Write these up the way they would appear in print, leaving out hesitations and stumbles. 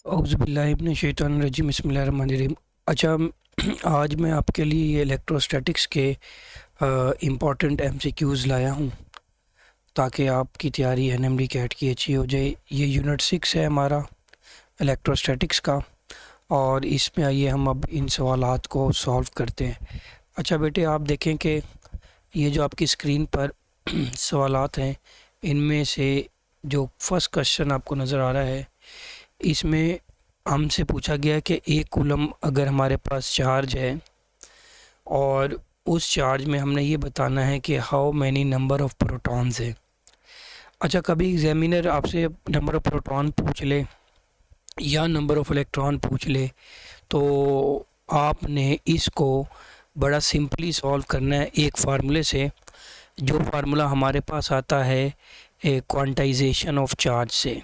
औज़ुबिल्लाहिमिनश्शैतानिर्रजीम बिस्मिल्लाहिर्रहमानिर्रहीम। अच्छा, आज मैं आपके लिए ये इलेक्ट्रोस्टैटिक्स के इम्पॉर्टेंट एमसीक्यूज़ लाया हूँ ताकि आपकी तैयारी एनएमडी कैट की अच्छी हो जाए। ये यूनिट 6 है हमारा इलेक्ट्रोस्टैटिक्स का, और इसमें आइए हम अब इन सवालात को सॉल्व करते हैं। अच्छा बेटे, आप देखें कि ये जो आपकी स्क्रीन पर सवालात हैं, इनमें से जो फर्स्ट क्वेश्चन आपको नज़र आ रहा है, इसमें हमसे पूछा गया कि एक कूलम अगर हमारे पास चार्ज है और उस चार्ज में हमने ये बताना है कि how many number of protons है। अच्छा, कभी एग्जामिनर आपसे नंबर ऑफ़ प्रोटॉन पूछ ले या नंबर ऑफ़ इलेक्ट्रॉन पूछ ले तो आपने इसको बड़ा सिंपली सॉल्व करना है एक फार्मूले से। जो फार्मूला हमारे पास आता है क्वांटाइजेशन ऑफ चार्ज से।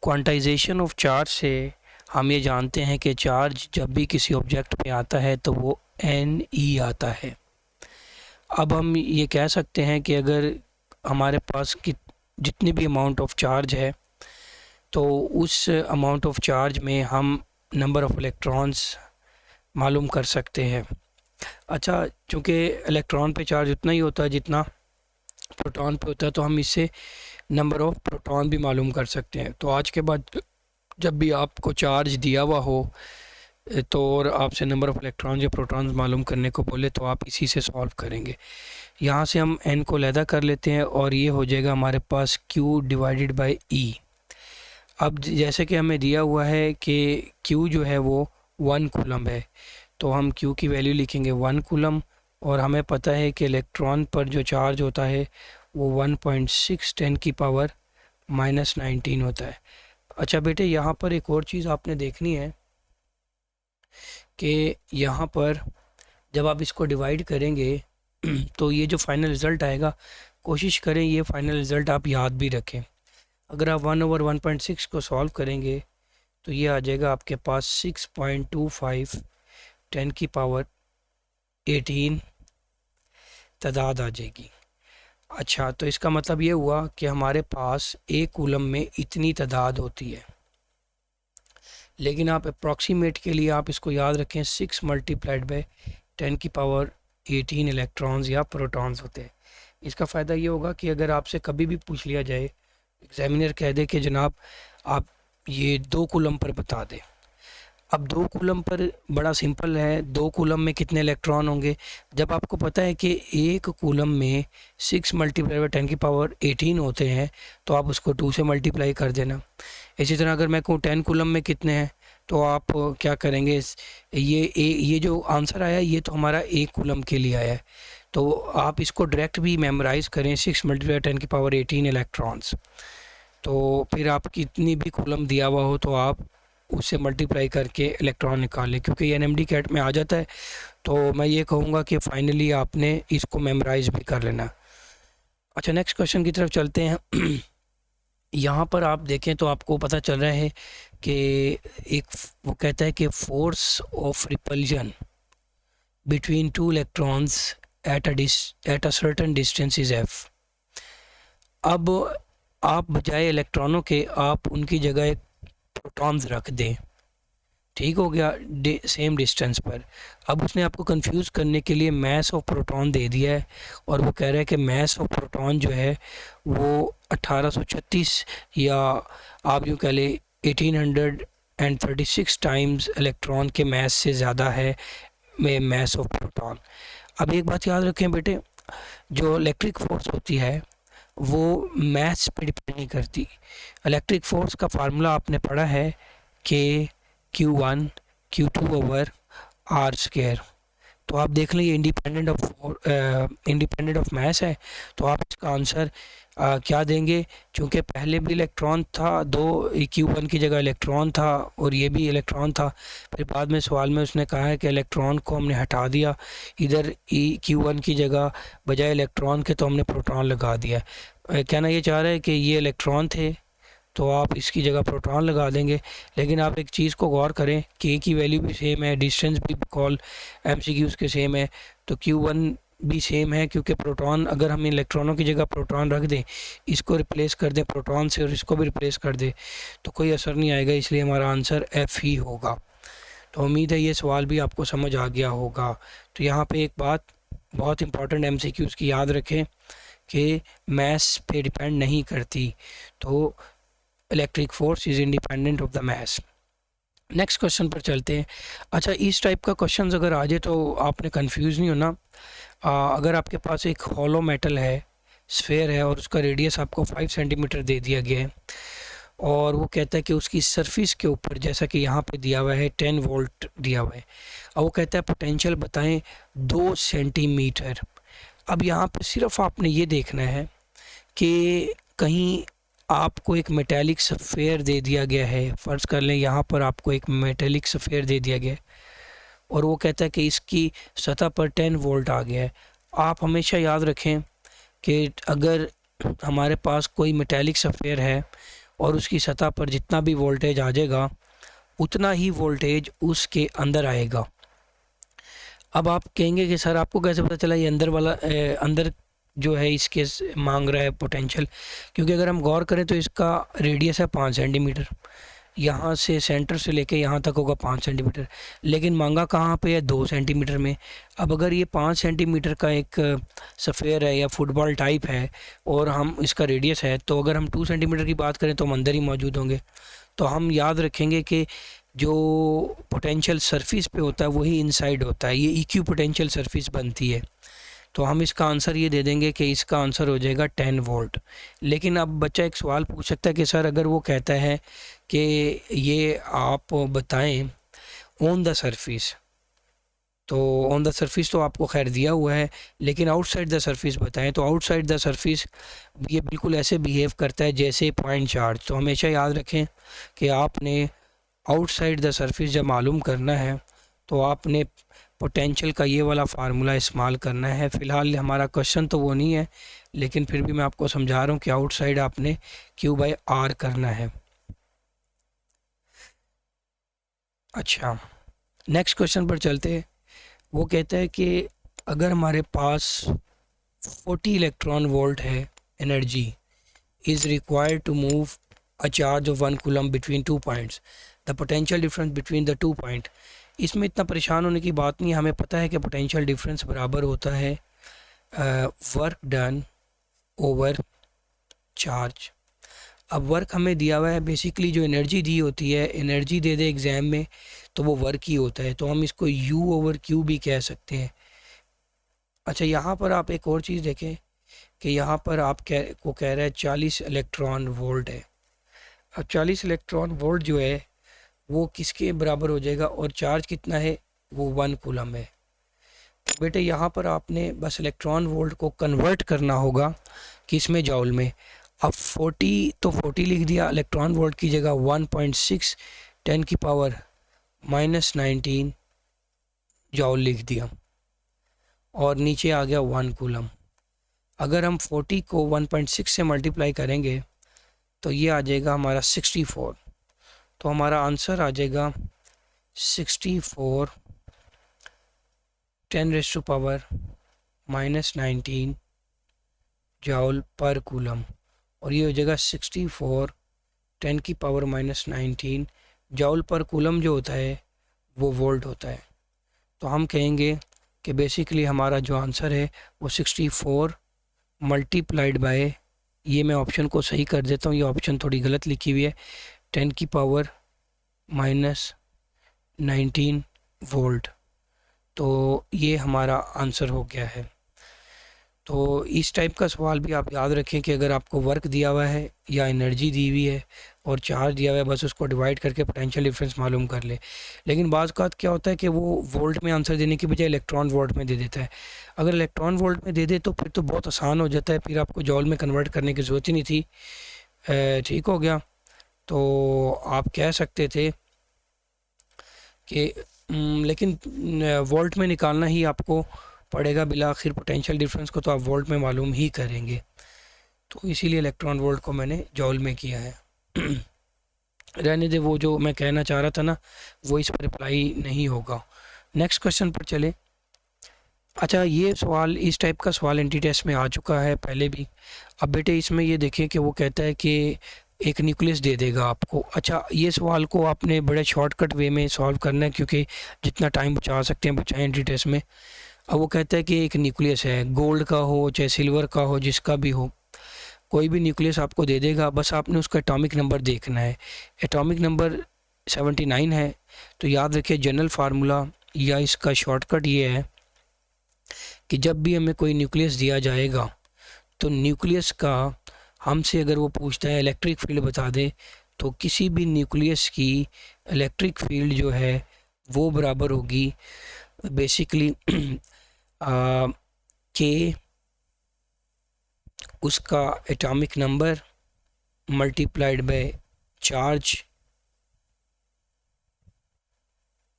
क्वांटाइजेशन ऑफ चार्ज से हम ये जानते हैं कि चार्ज जब भी किसी ऑब्जेक्ट पे आता है तो वो एन ई आता है। अब हम ये कह सकते हैं कि अगर हमारे पास जितनी भी अमाउंट ऑफ चार्ज है तो उस अमाउंट ऑफ चार्ज में हम नंबर ऑफ़ इलेक्ट्रॉन्स मालूम कर सकते हैं। अच्छा, चूँकि इलेक्ट्रॉन पे चार्ज उतना ही होता है जितना प्रोटॉन पे होता है, तो हम इससे नंबर ऑफ़ प्रोटॉन भी मालूम कर सकते हैं। तो आज के बाद जब भी आपको चार्ज दिया हुआ हो तो और आपसे नंबर ऑफ़ इलेक्ट्रॉन या प्रोटॉन्स मालूम करने को बोले तो आप इसी से सॉल्व करेंगे। यहाँ से हम n को अलहदा कर लेते हैं और ये हो जाएगा हमारे पास q डिवाइडेड बाय e। अब जैसे कि हमें दिया हुआ है कि q जो है वो 1 कूलम है, तो हम q की वैल्यू लिखेंगे 1 कूलम, और हमें पता है कि इलेक्ट्रॉन पर जो चार्ज होता है वो 1.6 10 की पावर -19 होता है। अच्छा बेटे, यहाँ पर एक और चीज़ आपने देखनी है कि यहाँ पर जब आप इसको डिवाइड करेंगे तो ये जो फाइनल रिज़ल्ट आएगा, कोशिश करें ये फाइनल रिज़ल्ट आप याद भी रखें। अगर आप 1/1.6 को सॉल्व करेंगे तो ये आ जाएगा आपके पास 6.25 10 की पावर 18 तादाद आ जाएगी। अच्छा, तो इसका मतलब ये हुआ कि हमारे पास एक कूलम में इतनी तादाद होती है, लेकिन आप अप्रॉक्सीमेट के लिए आप इसको याद रखें 6 मल्टीप्लाइड बाय 10 की पावर 18 इलेक्ट्रॉन्स या प्रोटॉन्स होते हैं। इसका फ़ायदा ये होगा कि अगर आपसे कभी भी पूछ लिया जाए, एग्जामिनर कह दे कि जनाब आप ये 2 कूलम पर बता दें। अब 2 कूलम पर बड़ा सिंपल है, 2 कूलम में कितने इलेक्ट्रॉन होंगे। जब आपको पता है कि एक कूलम में 6 मल्टीप्लाई बाय 10 की पावर 18 होते हैं तो आप उसको 2 से मल्टीप्लाई कर देना। इसी तरह अगर मैं कहूँ 10 कूलम में कितने हैं तो आप क्या करेंगे, ये जो आंसर आया ये तो हमारा एक कूलम के लिए आया है, तो आप इसको डायरेक्ट भी मेमोराइज़ करें 6 मल्टीप्लाई 10 की पावर 18 इलेक्ट्रॉन्स। तो फिर आप कितनी भी कूलम दिया हुआ हो तो आप उससे मल्टीप्लाई करके इलेक्ट्रॉन निकाल लें, क्योंकि ये एनएमडी कैट में आ जाता है। तो मैं ये कहूँगा कि फाइनली आपने इसको मेमोराइज़ भी कर लेना। अच्छा, नेक्स्ट क्वेश्चन की तरफ चलते हैं। यहाँ पर आप देखें तो आपको पता चल रहा है कि एक वो कहता है कि force of repulsion between 2 electrons at a certain distance is f। अब आप बजाय इलेक्ट्रॉनों के आप उनकी जगह एक प्रोटॉन्स रख दें, ठीक हो गया, सेम डिस्टेंस पर। अब उसने आपको कंफ्यूज करने के लिए मैस ऑफ प्रोटॉन दे दिया है और वो कह रहा है कि मैस ऑफ प्रोटॉन जो है वो 1836 या आप यूँ कह लें 1836 टाइम्स इलेक्ट्रॉन के मैस से ज़्यादा है मैस ऑफ प्रोटॉन। अब एक बात याद रखें बेटे, जो इलेक्ट्रिक फोर्स होती है वो मैथ्स पे डिपेंड नहीं करती। इलेक्ट्रिक फोर्स का फार्मूला आपने पढ़ा है कि Q1 Q2 over are square. तो आप देख लें ये इंडिपेंडेंट ऑफ मैथ है, तो आप इसका आंसर क्या देंगे। चूँकि पहले भी इलेक्ट्रॉन था, दो Q1 की जगह इलेक्ट्रॉन था और ये भी इलेक्ट्रॉन था, फिर बाद में सवाल में उसने कहा है कि इलेक्ट्रॉन को हमने हटा दिया, इधर Q1 की जगह बजाय इलेक्ट्रॉन के तो हमने प्रोटॉन लगा दिया। कहना ये चाह रहा है कि ये इलेक्ट्रॉन थे तो आप इसकी जगह प्रोटॉन लगा देंगे। लेकिन आप एक चीज़ को गौर करें कि की वैल्यू भी सेम है, डिस्टेंस भी कॉल एमसीक्यूज़ के सेम है, तो Q1 भी सेम है, क्योंकि प्रोटॉन, अगर हम इलेक्ट्रॉनों की जगह प्रोटॉन रख दें, इसको रिप्लेस कर दें प्रोटॉन से और इसको भी रिप्लेस कर दें, तो कोई असर नहीं आएगा, इसलिए हमारा आंसर एफ़ ही होगा। तो उम्मीद है ये सवाल भी आपको समझ आ गया होगा। तो यहाँ पे एक बात बहुत इंपॉर्टेंट एमसीक्यूज़ की याद रखें कि मैस पे डिपेंड नहीं करती, तो electric force is independent of the mass. Next question पर चलते हैं। अच्छा, इस टाइप का क्वेश्चन अगर आ जाए तो आपने कंफ्यूज नहीं होना। अगर आपके पास एक हॉलो मेटल है, स्फेयर है, और उसका रेडियस आपको 5 सेंटीमीटर दे दिया गया है, और वो कहता है कि उसकी सरफेस के ऊपर, जैसा कि यहाँ पे दिया हुआ है 10 वोल्ट दिया हुआ है, अब वो कहता है पोटेंशियल बताएं 2 सेंटीमीटर। अब यहाँ पर सिर्फ आपने ये देखना है कि कहीं आपको एक मेटेलिक सफ़ेयर दे दिया गया है, फ़र्ज़ कर लें यहाँ पर आपको एक मेटेलिक सफ़ेयर दे दिया गया है, और वो कहता है कि इसकी सतह पर 10 वोल्ट आ गया है। आप हमेशा याद रखें कि अगर हमारे पास कोई मेटेलिक सफ़ेयर है और उसकी सतह पर जितना भी वोल्टेज आ जाएगा, उतना ही वोल्टेज उसके अंदर आएगा। अब आप कहेंगे कि सर आपको कैसे पता चला ये अंदर वाला अंदर जो है इसके मांग रहा है पोटेंशियल, क्योंकि अगर हम गौर करें तो इसका रेडियस है 5 सेंटीमीटर, यहाँ से सेंटर से लेके यहाँ तक होगा 5 सेंटीमीटर, लेकिन मांगा कहाँ पे है 2 सेंटीमीटर में। अब अगर ये 5 सेंटीमीटर का एक सफ़ेयर है या फुटबॉल टाइप है और हम इसका रेडियस है, तो अगर हम 2 सेंटीमीटर की बात करें तो हम अंदर ही मौजूद होंगे। तो हम याद रखेंगे कि जो पोटेंशियल सरफेस पे होता है वही इनसाइड होता है, ये इक्यू पोटेंशियल सरफेस बनती है। तो हम इसका आंसर ये दे देंगे कि इसका आंसर हो जाएगा 10 वोल्ट। लेकिन अब बच्चा एक सवाल पूछ सकता है कि सर अगर वो कहता है कि ये आप बताएं ऑन द सरफेस, तो ऑन द सरफेस तो आपको खैर दिया हुआ है, लेकिन आउटसाइड द सरफेस बताएं, तो आउटसाइड द सरफेस ये बिल्कुल ऐसे बिहेव करता है जैसे पॉइंट चार्ज। तो हमेशा याद रखें कि आपने आउटसाइड द सरफेस जब मालूम करना है तो आपने पोटेंशियल का ये वाला फार्मूला इस्तेमाल करना है। फ़िलहाल हमारा क्वेश्चन तो वो नहीं है, लेकिन फिर भी मैं आपको समझा रहा हूँ कि आउटसाइड आपने Q/R करना है। अच्छा, नेक्स्ट क्वेश्चन पर चलते हैं। वो कहता है कि अगर हमारे पास 40 इलेक्ट्रॉन वोल्ट है, energy is required to move a charge of 1 coulomb between 2 points, the potential difference between the 2 point. इसमें इतना परेशान होने की बात नहीं है, हमें पता है कि पोटेंशियल डिफरेंस बराबर होता है वर्क डन ओवर चार्ज। अब वर्क हमें दिया हुआ है, बेसिकली जो एनर्जी दी होती है, एनर्जी दे दे एग्ज़ाम में तो वो वर्क ही होता है, तो हम इसको U/Q भी कह सकते हैं। अच्छा, यहाँ पर आप एक और चीज़ देखें कि यहाँ पर आप कह रहा है 40 इलेक्ट्रॉन वोल्ट है। अब 40 इलेक्ट्रॉन वोल्ट जो है वो किसके बराबर हो जाएगा, और चार्ज कितना है, वो 1 कूलम है। तो बेटे यहाँ पर आपने बस इलेक्ट्रॉन वोल्ट को कन्वर्ट करना होगा किस में, जॉल में। अब 40 तो 40 लिख दिया, इलेक्ट्रॉन वोल्ट की जगह 1.6 10⁻⁻19 जॉल लिख दिया, और नीचे आ गया 1 कूलम। अगर हम 40 को 1.6 से मल्टीप्लाई करेंगे तो ये आ जाएगा हमारा 64। तो हमारा आंसर आ जाएगा 64 10⁻⁻19 जॉल पर कूलम, और ये हो जाएगा 64 10⁻⁻19 जॉल पर कूलम जो होता है वो वोल्ट होता है। तो हम कहेंगे कि बेसिकली हमारा जो आंसर है वो 64 मल्टीप्लाइड बाय, ये मैं ऑप्शन को सही कर देता हूँ, ये ऑप्शन थोड़ी गलत लिखी हुई है, 10⁻⁻19 वोल्ट। तो ये हमारा आंसर हो गया है। तो इस टाइप का सवाल भी आप याद रखें कि अगर आपको वर्क दिया हुआ है या एनर्जी दी हुई है और चार्ज दिया हुआ है, बस उसको डिवाइड करके पोटेंशियल डिफरेंस मालूम कर ले। लेकिन बाज़ औक़ात क्या होता है कि वो वोल्ट में आंसर देने की बजाय इलेक्ट्रॉन वोल्ट में दे देता है। अगर इलेक्ट्रॉन वोल्ट में दे दे तो फिर तो बहुत आसान हो जाता है, फिर आपको जॉल में कन्वर्ट करने की ज़रूरत ही नहीं थी। ठीक हो गया। तो आप कह सकते थे कि लेकिन वोल्ट में निकालना ही आपको पड़ेगा बिला आखिर, पोटेंशियल डिफरेंस को तो आप वोल्ट में मालूम ही करेंगे, तो इसीलिए इलेक्ट्रॉन वोल्ट को मैंने जॉल में किया है। रहने दे, वो जो मैं कहना चाह रहा था ना वो इस पर अप्लाई नहीं होगा। नेक्स्ट क्वेश्चन पर चले। अच्छा, ये सवाल, इस टाइप का सवाल एंटी टेस्ट में आ चुका है पहले भी। अब बेटे इसमें ये देखें कि वो कहता है कि एक न्यूक्लियस दे देगा आपको। अच्छा, ये सवाल को आपने बड़े शॉर्टकट वे में सॉल्व करना है, क्योंकि जितना टाइम बचा सकते हैं बचाएं एंटी टेस्ट में। अब वो कहता है कि एक न्यूक्लियस है, गोल्ड का हो चाहे सिल्वर का हो, जिसका भी हो, कोई भी न्यूक्लियस आपको दे देगा, बस आपने उसका एटॉमिक नंबर देखना है। एटॉमिक नंबर 79 है। तो याद रखिए जनरल फार्मूला या इसका शॉर्टकट ये है कि जब भी हमें कोई न्यूक्लियस दिया जाएगा तो न्यूक्लियस का, हमसे अगर वो पूछता है इलेक्ट्रिक फील्ड बता दे, तो किसी भी न्यूक्लियस की इलेक्ट्रिक फील्ड जो है वो बराबर होगी बेसिकली के उसका atomic number multiplied by charge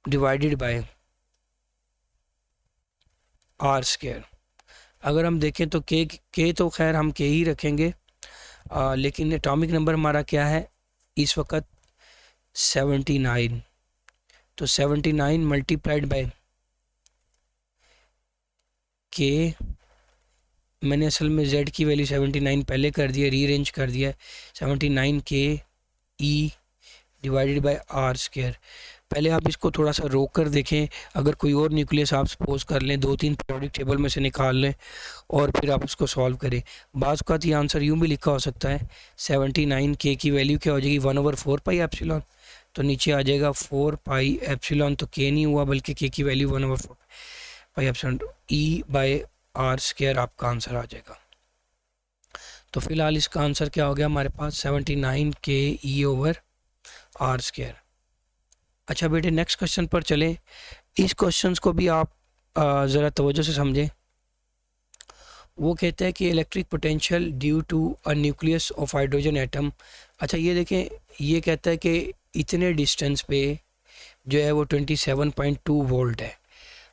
divided by r square. अगर हम देखें तो के तो खैर हम के ही रखेंगे, लेकिन एटॉमिक नंबर हमारा क्या है इस वक्त 79। तो 79 मल्टीप्लाइड बाय के, मैंने असल में z की वैल्यू 79 पहले कर दिया, रीअरेंज कर दिया। 79 के E divided by r square. पहले आप इसको थोड़ा सा रोक कर देखें, अगर कोई और न्यूक्लियस आप सपोज कर लें, 2-3 पीरियोडिक टेबल में से निकाल लें और फिर आप उसको सॉल्व करें। बाज़ का ये आंसर यूँ भी लिखा हो सकता है, 79 के की वैल्यू क्या हो जाएगी 1/4 पाई एप्सिलॉन। तो नीचे आ जाएगा 4 पाई एप्सिलॉन, तो के नहीं हुआ बल्कि के की value 1/4 pi epsilon e by r square आपका आंसर आ जाएगा। तो फिलहाल इसका आंसर क्या हो गया हमारे पास 79 के ई ओवर आर स्क्वायर। अच्छा बेटे, नेक्स्ट क्वेश्चन पर चलें। इस क्वेश्चन को भी आप ज़रा तवज्जो से समझें। वो कहता है कि electric potential due to a nucleus of hydrogen atom. अच्छा ये देखें, ये कहता है कि इतने डिस्टेंस पे जो है वो 27.2 वोल्ट है।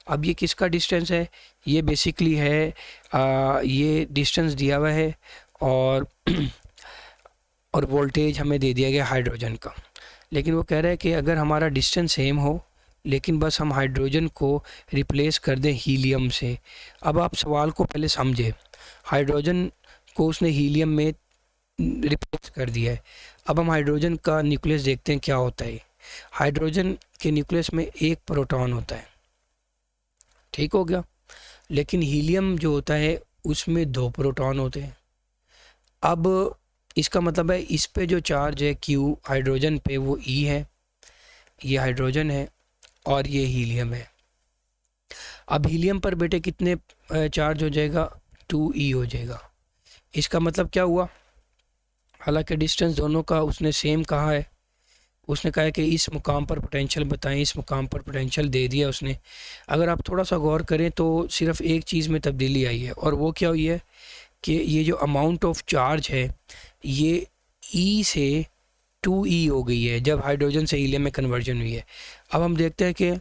अब ये किसका डिस्टेंस है? ये बेसिकली है ये डिस्टेंस दिया हुआ है और और वोल्टेज हमें दे दिया गया हाइड्रोजन का। लेकिन वो कह रहा है कि अगर हमारा डिस्टेंस सेम हो लेकिन बस हम हाइड्रोजन को रिप्लेस कर दें हीलियम से। अब आप सवाल को पहले समझे, हाइड्रोजन को उसने हीलियम में रिप्लेस कर दिया है। अब हम हाइड्रोजन का न्यूक्लियस देखते हैं क्या होता है। हाइड्रोजन के न्यूक्लियस में एक प्रोटॉन होता है, ठीक हो गया। लेकिन हीलियम जो होता है उसमें 2 प्रोटॉन होते हैं। अब इसका मतलब है इस पे जो चार्ज है Q हाइड्रोजन पे वो E है, ये हाइड्रोजन है और ये हीलियम है। अब हीलियम पर बेटे कितने चार्ज हो जाएगा? 2E हो जाएगा। इसका मतलब क्या हुआ? हालांकि डिस्टेंस दोनों का उसने सेम कहा है, उसने कहा है कि इस मुकाम पर पोटेंशियल बताएं, इस मुकाम पर पोटेंशियल दे दिया उसने। अगर आप थोड़ा सा गौर करें तो सिर्फ एक चीज़ में तब्दीली आई है, और वो क्या हुई है कि ये जो अमाउंट ऑफ चार्ज है ये E से 2E हो गई है जब हाइड्रोजन से हीलियम में कन्वर्जन हुई है। अब हम देखते हैं कि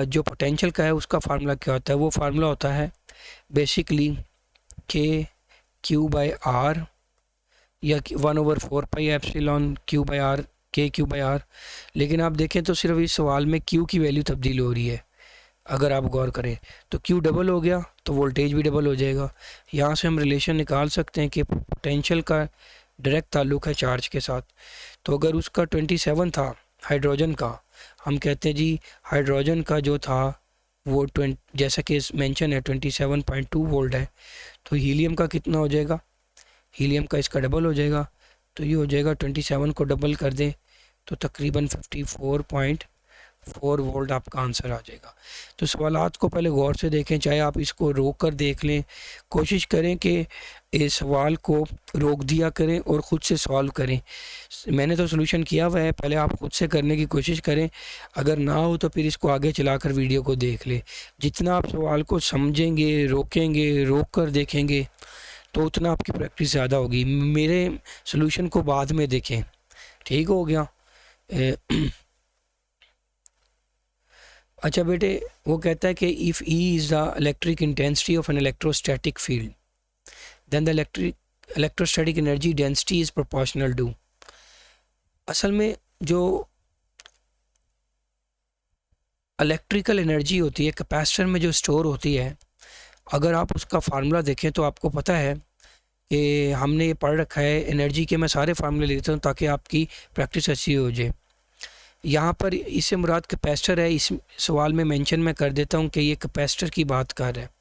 जो पोटेंशियल का है उसका फार्मूला क्या होता है। वो फार्मूला होता है बेसिकली के क्यू बाय आर या 1/4 pi epsilon q by r, k q by r. लेकिन आप देखें तो सिर्फ इस सवाल में क्यू की वैल्यू तब्दील हो रही है। अगर आप गौर करें तो क्यू डबल हो गया तो वोल्टेज भी डबल हो जाएगा। यहाँ से हम रिलेशन निकाल सकते हैं कि पोटेंशियल का डायरेक्ट ताल्लुक़ है चार्ज के साथ। तो अगर उसका 27 था हाइड्रोजन का, हम कहते हैं जी हाइड्रोजन का जो था वो जैसा कि मेंशन है 27.2 वोल्ट है, तो हीलियम का कितना हो जाएगा? हीलियम का इसका डबल हो जाएगा। तो ये हो जाएगा 27 को डबल कर दें तो तकरीबन 54.4 वोल्ट आपका आंसर आ जाएगा। तो सवालात को पहले गौर से देखें, चाहे आप इसको रोक कर देख लें, कोशिश करें कि इस सवाल को रोक दिया करें और ख़ुद से सॉल्व करें। मैंने तो सोल्यूशन किया हुआ है, पहले आप ख़ुद से करने की कोशिश करें। अगर ना हो तो फिर इसको आगे चलाकर वीडियो को देख लें। जितना आप सवाल को समझेंगे, रोकेंगे, रोक कर देखेंगे तो उतना आपकी प्रैक्टिस ज़्यादा होगी। मेरे सोल्यूशन को बाद में देखें, ठीक हो गया। अच्छा बेटे, वो कहता है कि if E is the electric intensity of an electrostatic field then the electrostatic energy density is proportional to. असल में जो इलेक्ट्रिकल एनर्जी होती है कैपेसिटर में जो स्टोर होती है अगर आप उसका फार्मूला देखें तो आपको पता है कि हमने ये पढ़ रखा है एनर्जी के। मैं सारे फार्मूले लेता हूँ ताकि आपकी प्रैक्टिस अच्छी हो जाए। यहाँ पर इससे मुराद कैपेसिटर है, इस सवाल में मेंशन मैं कर देता हूँ कि ये कैपेसिटर की बात कर रहा है।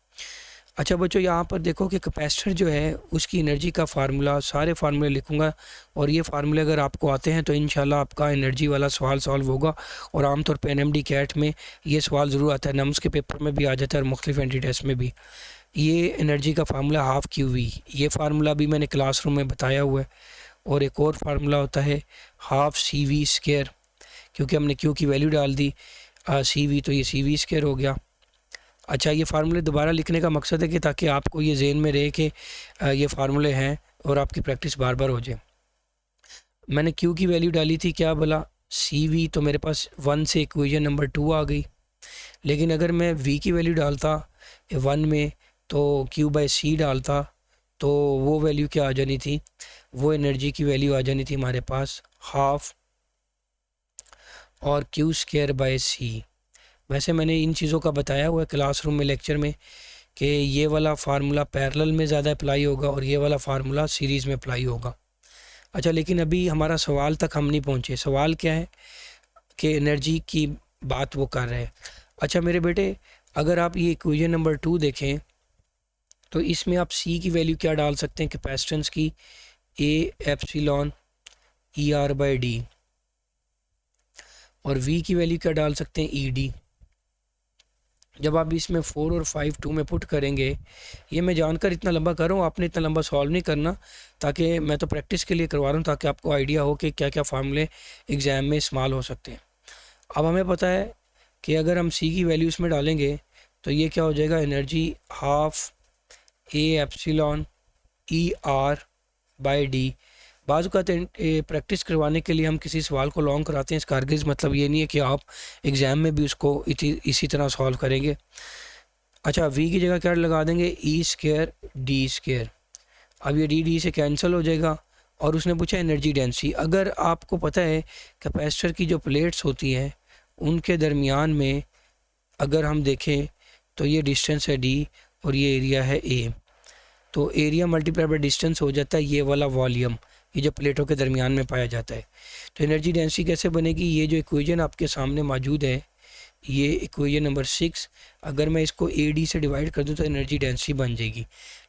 अच्छा बच्चों, यहाँ पर देखो कि कैपेसिटर जो है उसकी एनर्जी का फार्मूला, सारे फार्मूले लिखूँगा और ये फार्मूले अगर आपको आते हैं तो इंशाल्लाह आपका एनर्जी वाला सवाल सॉल्व होगा। और आमतौर पे एनएमडी कैट में ये सवाल ज़रूर आता है, नम्स के पेपर में भी आ जाता है और मुख्तलिफ एंटी टेस्ट में भी। ये एनर्जी का फार्मूला हाफ़ क्यू वी, ये फार्मूला भी मैंने क्लासरूम में बताया हुआ है। और एक और फार्मूला होता है हाफ़ सी वी स्केयर, क्योंकि हमने क्यू की वैल्यू डाल दी सी वी, तो ये सी वी स्केयर हो गया। अच्छा, ये फार्मूले दोबारा लिखने का मकसद है कि ताकि आपको ये जहन में रहे कि ये फार्मूले हैं और आपकी प्रैक्टिस बार बार हो जाए। मैंने क्यू की वैल्यू डाली थी, क्या बोला, सी वी, तो मेरे पास 1 से इक्वेशन नंबर 2 आ गई। लेकिन अगर मैं वी की वैल्यू डालता 1 में तो क्यू बाय सी डालता तो वो वैल्यू क्या आ जानी थी, वो एनर्जी की वैल्यू आ जानी थी हमारे पास हाफ और क्यू स्क्वायर बाय सी। वैसे मैंने इन चीज़ों का बताया हुआ है क्लासरूम में, लेक्चर में, कि ये वाला फार्मूला पैरेलल में ज़्यादा अप्लाई होगा और ये वाला फार्मूला सीरीज़ में अप्लाई होगा। अच्छा, लेकिन अभी हमारा सवाल तक हम नहीं पहुँचे। सवाल क्या है कि एनर्जी की बात वो कर रहे हैं। अच्छा मेरे बेटे, अगर आप ये इक्वेशन नंबर 2 देखें तो इसमें आप सी की वैल्यू क्या डाल सकते हैं कैपेसिटेंस की, A epsilon E R by D, और वी की वैल्यू क्या डाल सकते हैं, ई डी। जब आप इसमें 4 और 5 2 में पुट करेंगे, ये मैं जानकर इतना लंबा कर रहा हूँ, आपने इतना लंबा सॉल्व नहीं करना, ताकि मैं तो प्रैक्टिस के लिए करवा रहा हूँ ताकि आपको आइडिया हो कि क्या क्या फार्मूले एग्ज़ाम में इस्तेमाल हो सकते हैं। अब हमें पता है कि अगर हम सी की वैल्यू इसमें डालेंगे तो ये क्या हो जाएगा, energy half A epsilon E R by D. बाज़ का प्रैक्टिस करवाने के लिए हम किसी सवाल को लॉन्ग कराते हैं, इसका हरगिज़ मतलब ये नहीं है कि आप एग्ज़ाम में भी उसको इसी तरह सॉल्व करेंगे। अच्छा, वी की जगह क्या लगा देंगे, ई स्क्वायर डी स्क्वायर। अब ये डी डी से कैंसिल हो जाएगा। और उसने पूछा एनर्जी डेंसिटी। अगर आपको पता है कैपेसिटर की जो प्लेट्स होती हैं उनके दरमियान में अगर हम देखें तो ये डिस्टेंस है डी और ये एरिया है ए, तो एरिया मल्टीप्लाई बाय डिस्टेंस हो जाता है ये वाला वॉल्यूम, ये जो प्लेटों के दरमियान में पाया जाता है। तो एनर्जी डेंसिटी कैसे बनेगी, ये जो इक्वेशन आपके सामने मौजूद है, ये इक्वेशन नंबर 6, अगर मैं इसको ए डी से डिवाइड कर दूँ तो एनर्जी डेंसिटी बन जाएगी।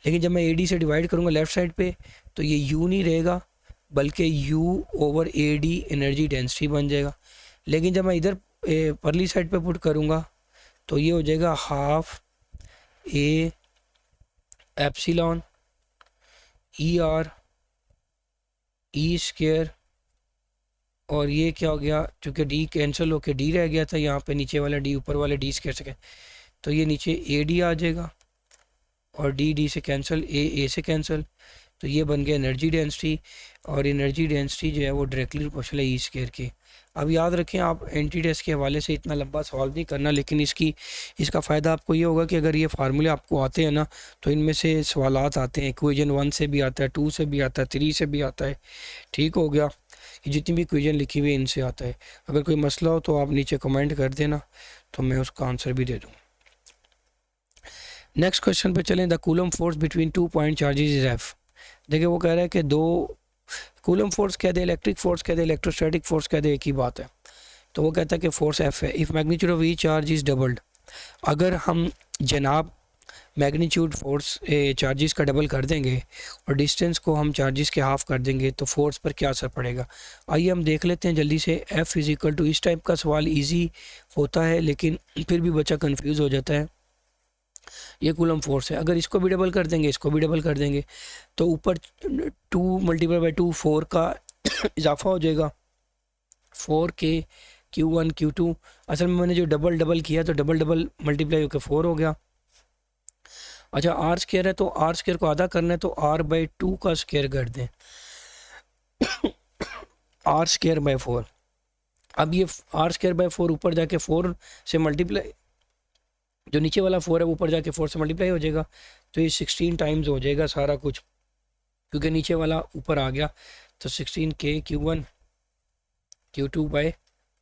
लेकिन जब मैं ए डी से डिवाइड करूँगा लेफ़्ट साइड पे तो ये यू नहीं रहेगा बल्कि you over A D energy density बन जाएगा। लेकिन जब मैं इधर परली साइड पे पुट करूँगा तो ये हो जाएगा half A epsilon E R E square, और ये क्या हो गया, चूँकि डी कैंसिल होकर डी रह गया था यहाँ पे, नीचे वाला डी ऊपर वाले डी स्क्वायर से, तो ये नीचे ए डी आ जाएगा और डी डी से कैंसिल, ए से कैंसिल, तो ये बन गया एनर्जी डेंसिटी। और एनर्जी डेंसिटी जो है वो डायरेक्टली प्रोपोर्शनल है ई स्क्वायर के। अब याद रखें, आप एंटी टेस्ट के हवाले से इतना लंबा सॉल्व नहीं करना, लेकिन इसका फ़ायदा आपको ये होगा कि अगर ये फार्मूले आपको आते हैं ना तो इनमें से सवालात आते हैं, इक्वेशन 1 से भी आता है, 2 से भी आता है, 3 से भी आता है। ठीक हो गया, ये जितनी भी इक्वेशन लिखी हुई है इनसे आता है। अगर कोई मसला हो तो आप नीचे कमेंट कर देना तो मैं उसका आंसर भी दे दूँ। नेक्स्ट क्वेश्चन पे चलें। The coulomb force between 2 point charges is F. देखिए वो कह रहा है कि दो कूलम फोर्स कह दे, इलेक्ट्रिक फोर्स कह दे, इलेक्ट्रोस्टैटिक फोर्स कह दे, एक ही बात है। तो वो कहता है कि फोर्स एफ है if magnitude of each charge is doubled. अगर हम जनाब मैग्नीट्यूड फोर्स चार्जेस का डबल कर देंगे और डिस्टेंस को हम चार्जेस के हाफ कर देंगे तो फोर्स पर क्या असर पड़ेगा। आइए हम देख लेते हैं जल्दी से। एफ इज़ इक्वल टू, इस टाइप का सवाल इजी होता है लेकिन फिर भी बच्चा कंफ्यूज हो जाता है। ये कूलम फोर्स है, अगर इसको भी डबल कर देंगे, इसको भी डबल कर देंगे तो ऊपर 2 मल्टीप्लाई बाई 2 4 का इजाफा हो जाएगा, 4 के Q1 Q2। असल में मैंने जो डबल डबल किया तो डबल डबल मल्टीप्लाई होकर 4 हो गया। अच्छा, आर स्क्वायर है तो आर स्क्वायर को आधा करना है तो आर बाई 2 का स्क्वायर कर दें, आर स्क्वायर बाई 4। अब ये आर स्क्वायर बाई 4 ऊपर जाके 4 से मल्टीप्लाई, जो नीचे वाला 4 है ऊपर जाके 4 से मल्टीप्लाई हो जाएगा, तो ये 16 टाइम्स हो जाएगा सारा कुछ, क्योंकि नीचे वाला ऊपर आ गया। तो 16 के Q1 Q2 by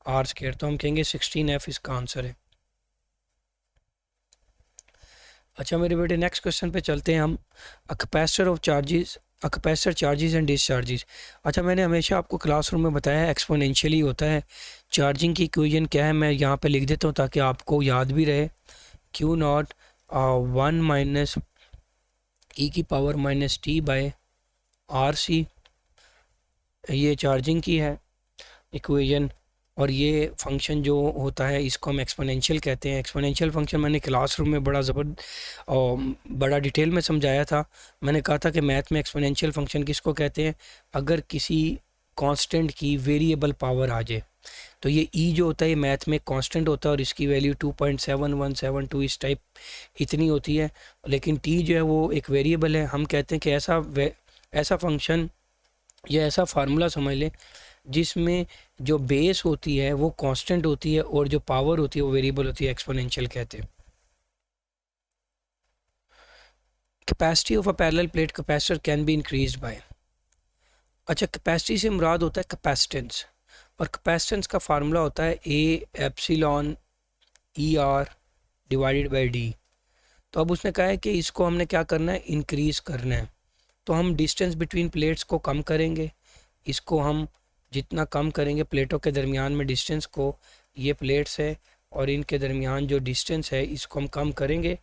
are square, तो हम कहेंगे 16 एफ इसका आंसर है। अच्छा मेरे बेटे, नेक्स्ट क्वेश्चन पे चलते हैं हम। A capacitor of charges, a capacitor charges and discharges. अच्छा, मैंने हमेशा आपको क्लासरूम में बताया है एक्सपोनेंशियली होता है। चार्जिंग की इक्वेशन क्या है, मैं यहाँ पे लिख देता हूँ ताकि आपको याद भी रहे। क्यू नॉट 1 - e⁻t/RC, ये चार्जिंग की है इक्वेशन। और ये फंक्शन जो होता है इसको हम एक्सपोनेंशियल कहते हैं। एक्सपोनेंशियल फंक्शन मैंने क्लासरूम में बड़ा डिटेल में समझाया था। मैंने कहा था कि मैथ में एक्सपोनेंशियल फंक्शन किसको कहते हैं, अगर किसी कांस्टेंट की वेरिएबल पावर आ जाए। तो ये ई जो होता है ये मैथ में कांस्टेंट होता है और इसकी वैल्यू 2.7172 इस टाइप इतनी होती है। लेकिन टी जो है वो एक वेरिएबल है। हम कहते हैं कि ऐसा फंक्शन या ऐसा फार्मूला समझ लें जिसमें जो बेस होती है वो कांस्टेंट होती है और जो पावर होती है वो वेरिएबल होती है, एक्सपोनेंशियल कहते हैं। Capacity of a parallel plate capacitor can be increased by. अच्छा, कैपेसिटी से मुराद होता है कैपेसिटेंस, और कैपेसिटेंस का फार्मूला होता है A epsilon E R divided by D. तो अब उसने कहा है कि इसको हमने क्या करना है, इंक्रीज़ करना है। तो हम डिस्टेंस बिटवीन प्लेट्स को कम करेंगे। इसको हम जितना कम करेंगे प्लेटों के दरमियान में डिस्टेंस को, ये प्लेट्स है और इनके दरमियान जो डिस्टेंस है इसको हम कम करेंगे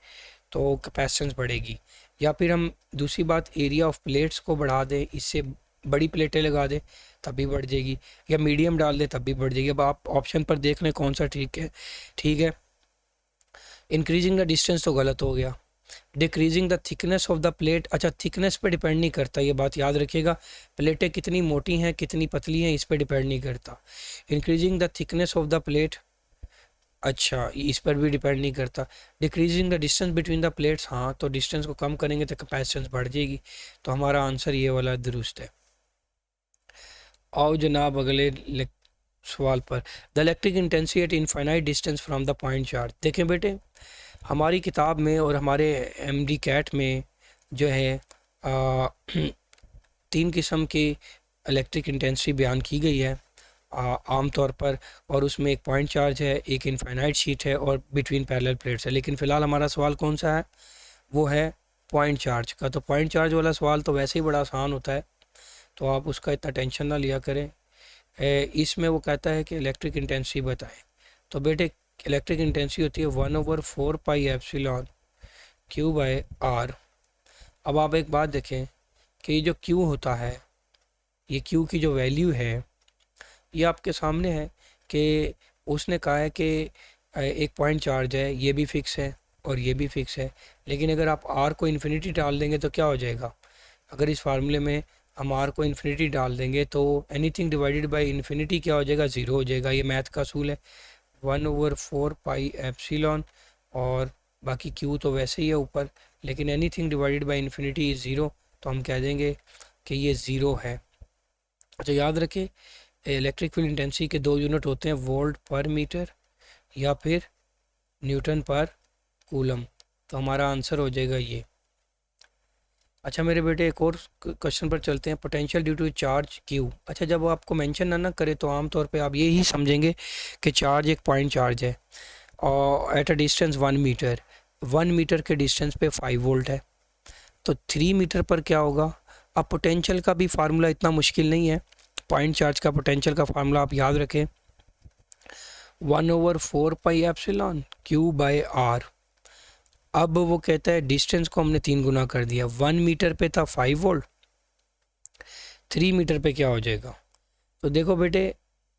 तो कैपेसिटेंस बढ़ेगी। या फिर हम दूसरी बात एरिया ऑफ प्लेट्स को बढ़ा दें, इससे बड़ी प्लेटें लगा दें तब भी बढ़ जाएगी, या मीडियम डाल दें तब भी बढ़ जाएगी। अब आप ऑप्शन पर देख लें कौन सा ठीक है। ठीक है, इंक्रीजिंग द डिस्टेंस तो गलत हो गया। Decreasing the thickness of the plate, अच्छा थिकनेस पे डिपेंड नहीं करता, ये बात याद रखिएगा। प्लेटें कितनी मोटी हैं कितनी पतली हैं इस पे डिपेंड नहीं करता। Increasing the thickness of the plate, अच्छा इस पर भी डिपेंड नहीं करता। Decreasing the distance between the plates, हाँ तो डिस्टेंस को कम करेंगे तो कैपेसिटेंस बढ़ जाएगी। तो हमारा आंसर ये वाला दुरुस्त है। आओ जनाब अगले सवाल पर। The electric intensity at infinite distance from the point charge. देखें बेटे, हमारी किताब में और हमारे एमडी कैट में जो है आ, 3 किस्म की इलेक्ट्रिक इंटेंसिटी बयान की गई है आम तौर पर, और उसमें एक पॉइंट चार्ज है, एक इनफाइनाइट शीट है और बिटवीन पैरेलल प्लेट्स है। लेकिन फ़िलहाल हमारा सवाल कौन सा है, वो है पॉइंट चार्ज का। तो पॉइंट चार्ज वाला सवाल तो वैसे ही बड़ा आसान होता है, तो आप उसका इतना टेंशन ना लिया करें। इसमें वो कहता है कि इलेक्ट्रिक इंटेंसिटी बताएं। तो बेटे इलेक्ट्रिक इंटेंसिटी होती है 1/4πε/Q/r। अब आप एक बात देखें कि ये जो Q होता है, ये Q की जो वैल्यू है ये आपके सामने है कि उसने कहा है कि एक पॉइंट चार्ज है, ये भी फिक्स है और ये भी फिक्स है। लेकिन अगर आप R को इन्फिनिटी डाल देंगे तो क्या हो जाएगा, अगर इस फार्मूले में हम R को इन्फिनिटी डाल देंगे तो एनीथिंग डिवाइडेड बाय इन्फिनिटी क्या हो जाएगा, ज़ीरो हो जाएगा। ये मैथ का असूल है, 1/4πε, और बाकी Q तो वैसे ही है ऊपर, लेकिन anything divided by infinity is zero, तो हम कह देंगे कि ये ज़ीरो है। अच्छा याद रखें, इलेक्ट्रिक फील्ड इंटेंसिटी के 2 यूनिट होते हैं, वोल्ट पर मीटर या फिर न्यूटन पर कूलम। तो हमारा आंसर हो जाएगा ये। अच्छा मेरे बेटे, एक और क्वेश्चन पर चलते हैं। Potential due to charge q. अच्छा, जब वो आपको मेंशन ना करे तो आमतौर पे आप ये ही समझेंगे कि चार्ज एक पॉइंट चार्ज है और at a distance 1 metre, 1 metre के डिस्टेंस पे 5 वोल्ट है। तो 3 मीटर पर क्या होगा। अब पोटेंशियल का भी फार्मूला इतना मुश्किल नहीं है। पॉइंट चार्ज का पोटेंशियल का फार्मूला आप याद रखें, 1/4πε/Q/r। अब वो कहता है डिस्टेंस को हमने 3 गुना कर दिया, 1 मीटर पे था 5 वोल्ट, 3 मीटर पे क्या हो जाएगा। तो देखो बेटे,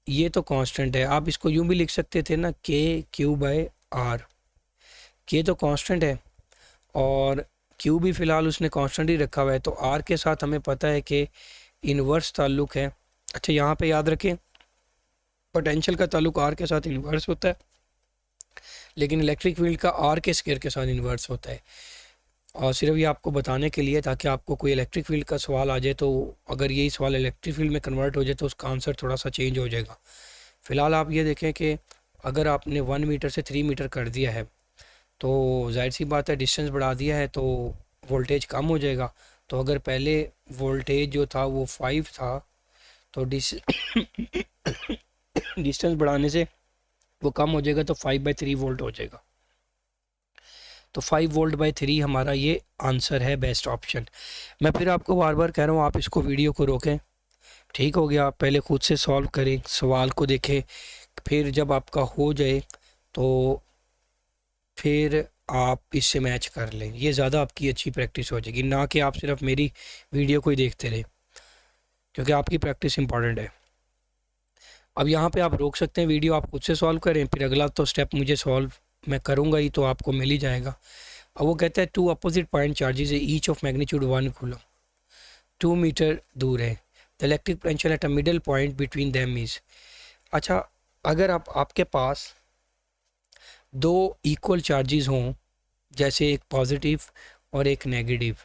ये तो कांस्टेंट है, आप इसको यूं भी लिख सकते थे ना, K/Q/r। के तो कांस्टेंट है और Q भी फ़िलहाल उसने कांस्टेंट ही रखा हुआ है, तो R के साथ हमें पता है कि इन्वर्स ताल्लुक़ है। अच्छा यहाँ पे याद रखें, पोटेंशियल का ताल्लुक R के साथ इन्वर्स होता है, लेकिन इलेक्ट्रिक फील्ड का R के स्क्वायर के साथ इन्वर्स होता है। और सिर्फ ये आपको बताने के लिए ताकि आपको कोई इलेक्ट्रिक फील्ड का सवाल आ जाए तो अगर यही सवाल इलेक्ट्रिक फील्ड में कन्वर्ट हो जाए तो उसका आंसर थोड़ा सा चेंज हो जाएगा। फ़िलहाल आप ये देखें कि अगर आपने 1 मीटर से 3 मीटर कर दिया है तो जाहिर सी बात है डिस्टेंस बढ़ा दिया है तो वोल्टेज कम हो जाएगा। तो अगर पहले वोल्टेज जो था वो 5 था तो डिस्टेंस बढ़ाने से वो कम हो जाएगा तो 5/3 वोल्ट हो जाएगा। तो 5 वोल्ट/3 हमारा ये आंसर है, बेस्ट ऑप्शन। मैं फिर आपको बार बार कह रहा हूँ, आप इसको वीडियो को रोकें, ठीक हो गया। पहले खुद से सॉल्व करें, सवाल को देखें, फिर जब आपका हो जाए तो फिर आप इससे मैच कर लें। ये ज़्यादा आपकी अच्छी प्रैक्टिस हो जाएगी, ना कि आप सिर्फ मेरी वीडियो को ही देखते रहें, क्योंकि आपकी प्रैक्टिस इंपॉर्टेंट है। अब यहाँ पे आप रोक सकते हैं वीडियो, आप खुद से सॉल्व करें, फिर अगला तो स्टेप मुझे सॉल्व मैं करूँगा ही, तो आपको मिल ही जाएगा। अब वो कहता है 2 opposite point charges each of magnitude 1 coulomb 2 metre दूर है, the electric potential at a middle point between them is. अच्छा, अगर आपके पास दो इक्वल चार्जेस हों, जैसे एक पॉजिटिव और एक नेगेटिव,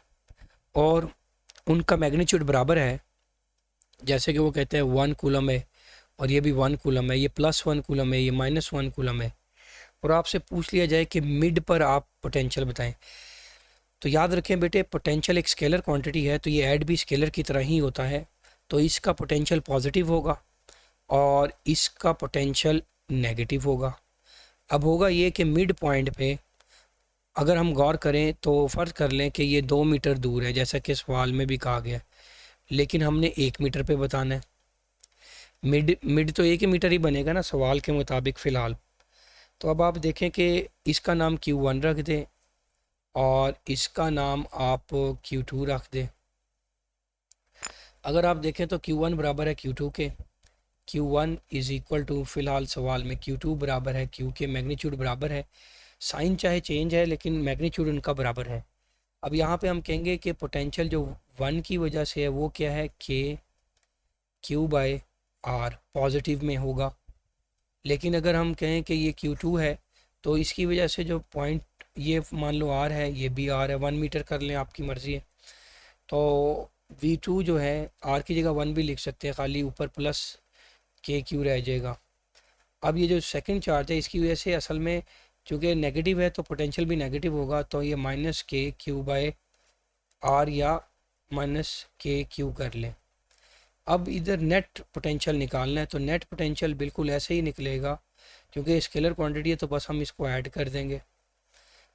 और उनका मैग्नीट्यूड बराबर है, जैसे कि वो कहते हैं 1 कूलम है और ये भी 1 कूलम है, ये +1 कूलम है, ये -1 कूलम है, और आपसे पूछ लिया जाए कि मिड पर आप पोटेंशियल बताएं, तो याद रखें बेटे, पोटेंशियल एक स्केलर क्वांटिटी है, तो ये ऐड भी स्केलर की तरह ही होता है। तो इसका पोटेंशियल पॉजिटिव होगा और इसका पोटेंशियल नेगेटिव होगा। अब होगा ये कि मिड पॉइंट पे अगर हम गौर करें तो फ़र्ज़ कर लें कि ये 2 मीटर दूर है, जैसा कि सवाल में भी कहा गया, लेकिन हमने 1 मीटर पे बताना है। मिड मिड तो 1 ही मीटर ही बनेगा ना सवाल के मुताबिक फ़िलहाल। तो अब आप देखें कि इसका नाम Q1 रख दें और इसका नाम आप Q2 रख दें। अगर आप देखें तो Q1 बराबर है Q2 के, Q1 इज़ इक्वल टू, फ़िलहाल सवाल में Q2 बराबर है Q के, मैग्नीट्यूड बराबर है, साइन चाहे चेंज है लेकिन मैग्नीट्यूड उनका बराबर है। अब यहाँ पे हम कहेंगे कि पोटेंशियल जो 1 की वजह से है वो क्या है, के Q/R पॉजिटिव में होगा। लेकिन अगर हम कहें कि ये Q2 है तो इसकी वजह से जो पॉइंट, ये मान लो R है, ये भी R है, 1 मीटर कर लें, आपकी मर्ज़ी है। तो V2 जो है, R की जगह 1 भी लिख सकते हैं, खाली ऊपर प्लस KQ रह जाएगा। अब ये जो सेकंड चार्ज है, इसकी वजह से असल में चूँकि नेगेटिव है तो पोटेंशियल भी नेगेटिव होगा, तो ये -KQ/R या -KQ कर लें। अब इधर नेट पोटेंशियल निकालना है, तो नेट पोटेंशियल बिल्कुल ऐसे ही निकलेगा, क्योंकि स्केलर क्वांटिटी है तो बस हम इसको ऐड कर देंगे।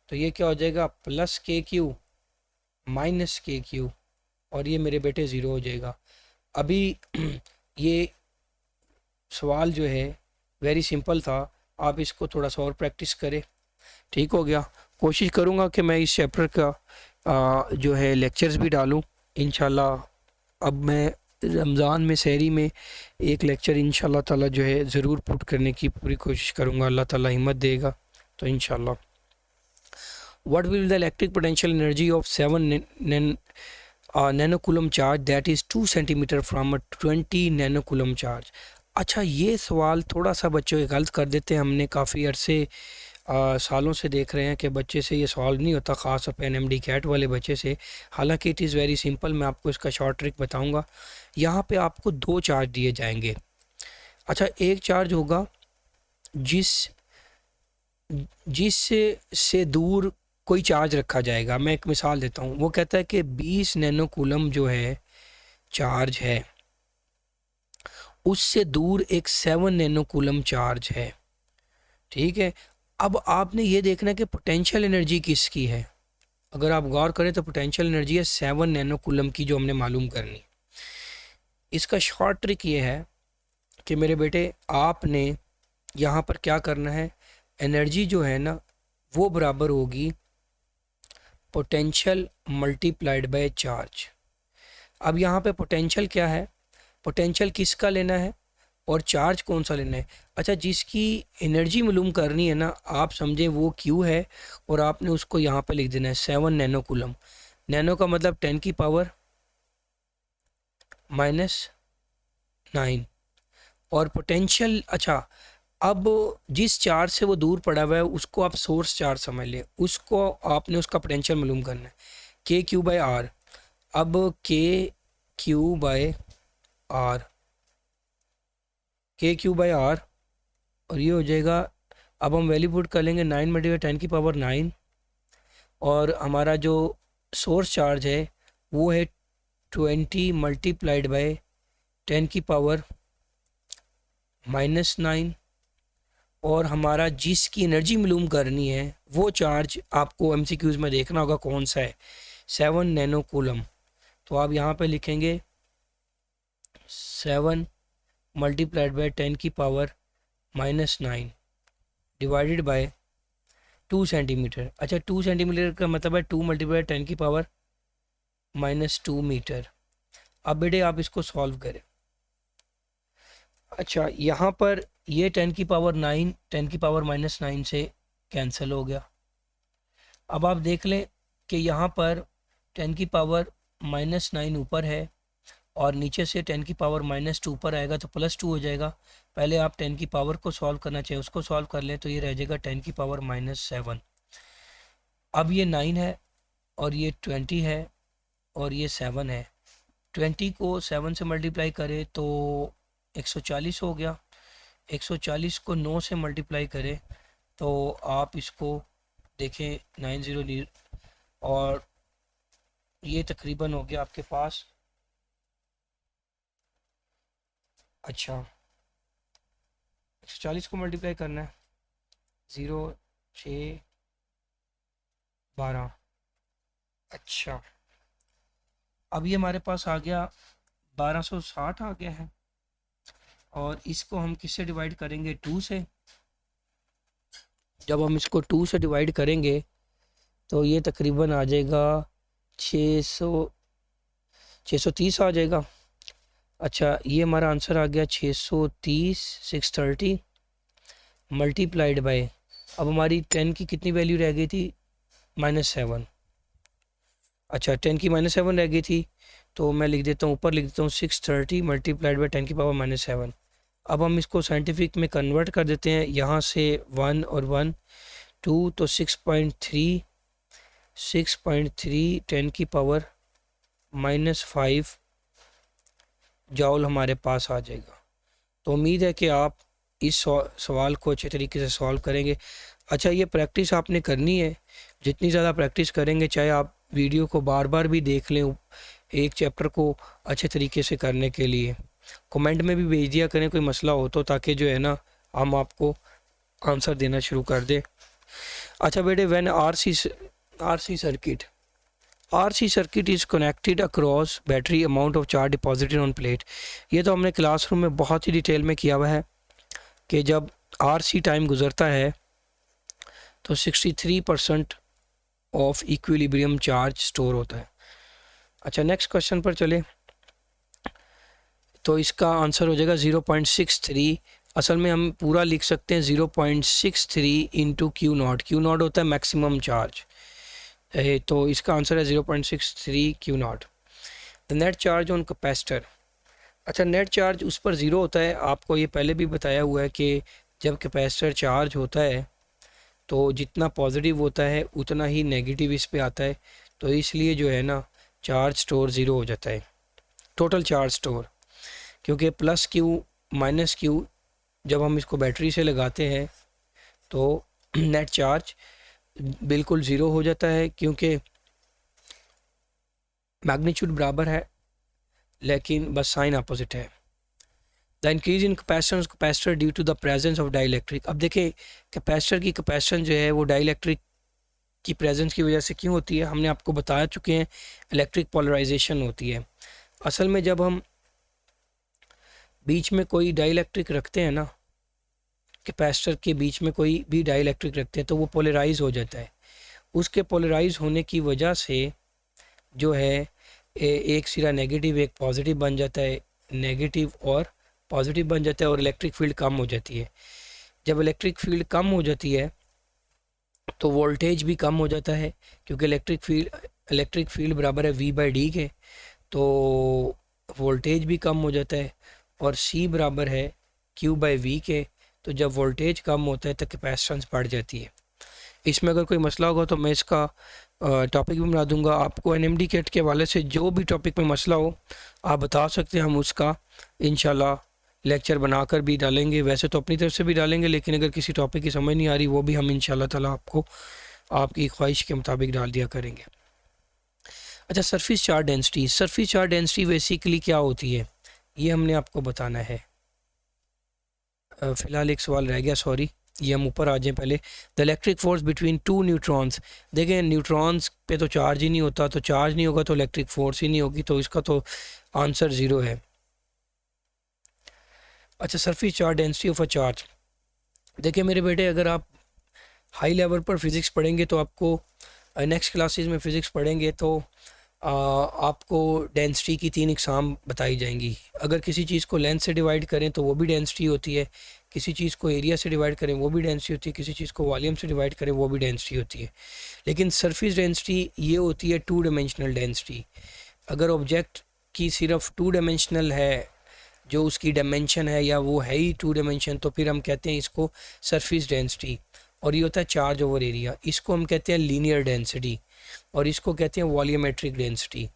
तो ये क्या हो जाएगा, +KQ -KQ, और ये मेरे बेटे 0 हो जाएगा। अभी ये सवाल जो है वेरी सिंपल था, आप इसको थोड़ा सा और प्रैक्टिस करें, ठीक हो गया। कोशिश करूँगा कि मैं इस चैप्टर का जो है लेक्चर्स भी डालूँ इंशाल्लाह। अब मैं रमज़ान में सहरी में एक लेक्चर इंशाल्लाह ताला जो है ज़रूर पुट करने की पूरी कोशिश करूँगा, अल्लाह ताला हिम्मत देगा तो इंशाल्लाह। What will the electric potential energy of 7 nano coulomb charge that is 2 centimetre from a 20 nano coulomb charge. अच्छा, ये सवाल थोड़ा सा बच्चों के गलत कर देते हैं, हमने काफ़ी अरसे सालों से देख रहे हैं कि बच्चे से ये सॉल्व नहीं होता, ख़ास तौर पर NMD कैट वाले बच्चे से। हालांकि इट इज़ वेरी सिंपल, मैं आपको इसका शॉर्ट ट्रिक बताऊंगा। यहाँ पे आपको 2 चार्ज दिए जाएंगे। अच्छा, एक चार्ज होगा जिस से दूर कोई चार्ज रखा जाएगा। मैं एक मिसाल देता हूँ, वो कहता है कि 20 नैनो कूलम जो है चार्ज है, उससे दूर एक 7 नैनो कूलम चार्ज है, ठीक है। अब आपने ये देखना है कि पोटेंशियल एनर्जी किसकी है। अगर आप गौर करें तो पोटेंशियल एनर्जी है 7 नैनो कूलम की, जो हमने मालूम करनी। इसका शॉर्ट ट्रिक ये है कि मेरे बेटे, आपने यहाँ पर क्या करना है, एनर्जी जो है ना वो बराबर होगी पोटेंशियल मल्टीप्लाइड बाय चार्ज। अब यहाँ पे पोटेंशियल क्या है, पोटेंशियल किसका लेना है और चार्ज कौन सा लेना है। अच्छा, जिसकी एनर्जी मालूम करनी है ना, आप समझें वो Q है, और आपने उसको यहाँ पे लिख देना है 7 नैनो कूलम। नैनो का मतलब 10 की पावर -9, और पोटेंशियल, अच्छा अब जिस चार्ज से वो दूर पड़ा हुआ है उसको आप सोर्स चार्ज समझ लें, उसको आपने उसका पोटेंशियल मालूम करना है, KQ/R। अब KQ/R, KQ/R, और ये हो जाएगा, अब हम वैल्यू पुट कर लेंगे 9 × 10 की पावर 9, और हमारा जो सोर्स चार्ज है वो है 20 मल्टीप्लाइड बाय 10 की पावर -9, और हमारा जिसकी एनर्जी मालूम करनी है वो चार्ज आपको एमसीक्यूज़ में देखना होगा कौन सा है, 7 नैनो कूलम। तो आप यहाँ पे लिखेंगे 7 multiplied by 10⁻⁻9 divided by 2 centimetre. अच्छा, 2 सेंटीमीटर का मतलब है 2 मल्टीप्लाई 10⁻⁻2 मीटर। अब बेटे आप इसको सॉल्व करें। अच्छा, यहाँ पर ये 10⁻9 10⁻⁻9 से कैंसिल हो गया। अब आप देख लें कि यहाँ पर 10⁻⁻9 ऊपर है और नीचे से 10⁻⁻2 ऊपर आएगा तो +2 हो जाएगा। पहले आप 10 की पावर को सॉल्व करना चाहिए, उसको सॉल्व कर लें तो ये रह जाएगा 10⁻⁻7। अब ये 9 है और ये 20 है और ये 7 है। 20 को 7 से मल्टीप्लाई करें तो 140 हो गया। 140 को 9 से मल्टीप्लाई करें तो आप इसको देखें 90 और ये तकरीबन हो गया आपके पास। अच्छा, 140 को मल्टीप्लाई करना है 0 6 12। अच्छा, अब ये हमारे पास आ गया 1260 आ गया है और इसको हम किससे डिवाइड करेंगे, 2 से। जब हम इसको 2 से डिवाइड करेंगे तो ये तकरीबन आ जाएगा 630 आ जाएगा। अच्छा, ये हमारा आंसर आ गया 630 630 मल्टीप्लाइड बाय, अब हमारी 10 की कितनी वैल्यू रह गई थी, -7। अच्छा, 10 की -7 रह गई थी तो मैं लिख देता हूँ, ऊपर लिख देता हूँ 630 मल्टीप्लाइड बाय 10⁻⁻7। अब हम इसको साइंटिफिक में कन्वर्ट कर देते हैं, यहाँ से 1 और 1 2 तो 6.3 10⁻⁻5 जॉल हमारे पास आ जाएगा। तो उम्मीद है कि आप इस सवाल को अच्छे तरीके से सॉल्व करेंगे। अच्छा, ये प्रैक्टिस आपने करनी है, जितनी ज़्यादा प्रैक्टिस करेंगे, चाहे आप वीडियो को बार बार भी देख लें एक चैप्टर को अच्छे तरीके से करने के लिए, कमेंट में भी भेज दिया करें कोई मसला हो तो, ताकि जो है ना हम आपको आंसर देना शुरू कर दें। अच्छा बेटे, when RC circuit is connected across battery amount of charge deposited on plate. ये तो हमने क्लासरूम में बहुत ही डिटेल में किया हुआ है कि जब RC टाइम गुजरता है तो 63% ऑफ इक्विलिब्रियम चार्ज स्टोर होता है। अच्छा, नेक्स्ट क्वेश्चन पर चले तो इसका आंसर हो जाएगा 0.63। असल में हम पूरा लिख सकते हैं 0.63 इंटू Q0। Q0 होता है मैक्सिमम चार्ज, तो इसका आंसर है 0.63 Q0। The net charge on capacitor. अच्छा, नेट चार्ज उस पर ज़ीरो होता है, आपको ये पहले भी बताया हुआ है कि जब कैपेसिटर चार्ज होता है तो जितना पॉजिटिव होता है उतना ही नेगेटिव इस पे आता है, तो इसलिए जो है ना चार्ज स्टोर ज़ीरो हो जाता है, टोटल चार्ज स्टोर। क्योंकि +Q -Q जब हम इसको बैटरी से लगाते हैं तो नेट चार्ज बिल्कुल ज़ीरो हो जाता है, क्योंकि मैग्नीट्यूड बराबर है लेकिन बस साइन अपोजिट है। The increase in capacitance capacitor due to the presence of dielectric. अब देखिए, कैपेसिटर की कैपेसिटेंस जो है वो डाइलेक्ट्रिक की प्रेजेंस की वजह से क्यों होती है, हमने आपको बता चुके हैं, इलेक्ट्रिक पोलराइजेशन होती है। असल में जब हम बीच में कोई डाइलेक्ट्रिक रखते हैं ना, कैपेसिटर के बीच में कोई भी डाइलेक्ट्रिक रखते हैं तो वो पोलराइज हो जाता है। उसके पोलराइज होने की वजह से जो है एक सिरा नेगेटिव एक पॉजिटिव बन जाता है, नेगेटिव और पॉजिटिव बन जाता है और इलेक्ट्रिक फील्ड कम हो जाती है। जब इलेक्ट्रिक फील्ड कम हो जाती है तो वोल्टेज भी कम हो जाता है, क्योंकि इलेक्ट्रिक फील्ड बराबर है V/D के, तो वोल्टेज भी कम हो जाता है और C बराबर है Q/V के, तो जब वोल्टेज कम होता है तो कैपेसिटेंस बढ़ जाती है। इसमें अगर कोई मसला होगा तो मैं इसका टॉपिक भी बना दूंगा आपको। NMD किट के हवाले से जो भी टॉपिक में मसला हो आप बता सकते हैं, हम उसका इंशाल्लाह लेक्चर बनाकर भी डालेंगे। वैसे तो अपनी तरफ से भी डालेंगे, लेकिन अगर किसी टॉपिक की समझ नहीं आ रही वो भी हम इंशाल्लाह ताला आपको आपकी ख्वाहिश के मुताबिक डाल दिया करेंगे। अच्छा, surface charge density. Surface charge density basically क्या होती है ये हमने आपको बताना है। फ़िलहाल एक सवाल रह गया, सॉरी, ये हम ऊपर आ जाएं पहले। The electric force between two neutrons, देखें न्यूट्रॉन्स पे तो चार्ज ही नहीं होता, तो चार्ज नहीं होगा तो इलेक्ट्रिक फोर्स ही नहीं होगी, तो इसका तो आंसर ज़ीरो है। अच्छा, surface charge density of a charge, देखिए मेरे बेटे अगर आप हाई लेवल पर फिज़िक्स पढ़ेंगे तो आपको नेक्स्ट क्लासेस में फ़िज़िक्स पढ़ेंगे तो आपको डेंसिटी की तीन इकसाम बताई जाएंगी। अगर किसी चीज़ को लेंथ से डिवाइड करें तो वो भी डेंसिटी होती है, किसी चीज़ को एरिया से डिवाइड करें वो भी डेंसिटी होती है, किसी चीज़ को वॉल्यूम से डिवाइड करें वो भी डेंसिटी होती है। लेकिन सरफेस डेंसिटी ये होती है टू डायमेंशनल डेंसिटी। अगर ऑब्जेक्ट की सिर्फ टू डायमेंशनल है, जो उसकी डायमेंशन है या वो है ही टू डायमेंशन, तो फिर हम कहते हैं इसको सरफेस डेंसिटी। और ये होता है चार्ज ओवर एरिया, इसको हम कहते हैं लीनियर डेंसिटी, और इसको कहते हैं वॉल्यूमेट्रिक डेंसिटी।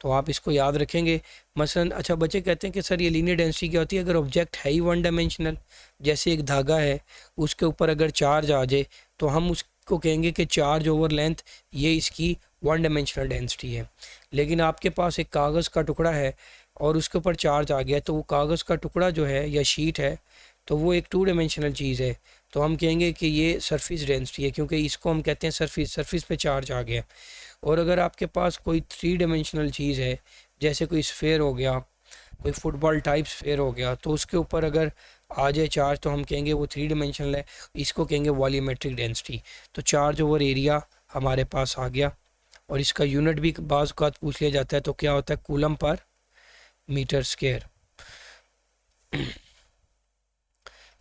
तो आप इसको याद रखेंगे। मसलन अच्छा बच्चे कहते हैं कि सर ये लीनियर डेंसिटी क्या होती है? अगर ऑब्जेक्ट है ही वन डायमेंशनल, जैसे एक धागा है उसके ऊपर अगर चार्ज आ जाए तो हम उसको कहेंगे कि चार्ज ओवर लेंथ, ये इसकी वन डायमेंशनल डेंसिटी है। लेकिन आपके पास एक कागज़ का टुकड़ा है और उसके ऊपर चार्ज आ गया, तो वो कागज़ का टुकड़ा जो है या शीट है तो वो एक टू डायमेंशनल चीज़ है, तो हम कहेंगे कि ये सरफेस डेंसिटी है, क्योंकि इसको हम कहते हैं सरफेस पे चार्ज आ गया। और अगर आपके पास कोई थ्री डायमेंशनल चीज़ है, जैसे कोई स्फेयर हो गया, कोई फुटबॉल टाइप स्फेयर हो गया, तो उसके ऊपर अगर आ जाए चार्ज तो हम कहेंगे वो थ्री डायमेंशनल है, इसको कहेंगे वॉल्यूमेट्रिक डेंसिटी। तो चार्ज ओवर एरिया हमारे पास आ गया, और इसका यूनिट भी बाज़ औक़ात पूछ लिया जाता है, तो क्या होता है? कूलम पर metre square.